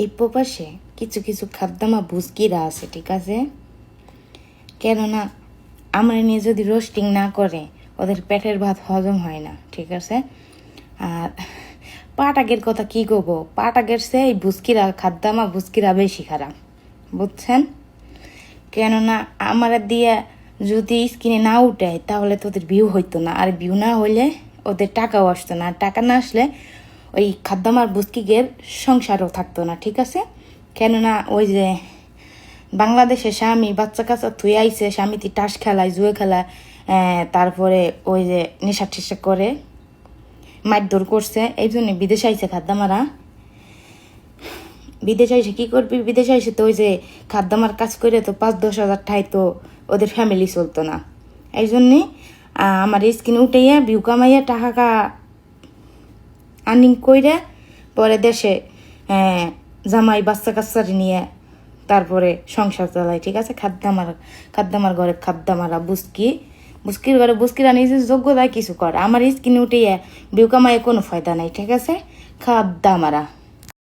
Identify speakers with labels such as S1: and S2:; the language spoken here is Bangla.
S1: এই প্রবাসে কিছু কিছু খাদ্দামা বুঝকিরা আছে, ঠিক আছে? কেননা আমরা নিয়ে যদি রোস্টিং না করে ওদের পেটের ভাত হজম হয় না, ঠিক আছে? আর পাটাকের কথা কি করবো, পাটাকের সে এই বুঝকিরা খাদ্দামা বুঝকিরা বেশি খারাপ, বুঝছেন? কেননা আমার দিয়ে যদি স্ক্রিনে না উঠে তাহলে তো ওদের ভিউ হইতো না, আর ভিউ না হইলে ওদের টাকাও আসতো না, আর টাকা না আসলে ওই খাদ্দামার বুস্কিগের সংসারও থাকতো না, ঠিক আছে? কেননা ওই যে বাংলাদেশে স্বামী বাচ্চা কাচ্চা থুয়ে আইসে, স্বামীটি টাস খেলায়, জুয়ে খেলায়, তারপরে ওই যে নেশা টেশা করে মারধর করছে, এই জন্য বিদেশে আইসে খাদ্দামারা। বিদেশে আইসে কী করবি, বিদেশে আইসে তো ওই যে খাদ্দামার কাজ করে তো 5-10 হাজার ঠাই তো ওদের ফ্যামিলি চলতো না। এই জন্যে আমার স্কিনে উঠাইয়া ভিউ কামাইয়া টাকা আর্নিং কইরা পরে দেশে জামাই বাচ্চা কাচ্চারি নিয়ে তারপরে সংসার চালায়, ঠিক আছে? খাদ্দামার ঘরে খাদ্দামারা বুস্কির ঘরে বুস্কিরা নিজের যোগ্যতায় কিছু করে, আমার স্কিনে উঠে ভিউ কামাইয়া কোনো ফায়দা নাই, ঠিক আছে? খাদ্দামারা।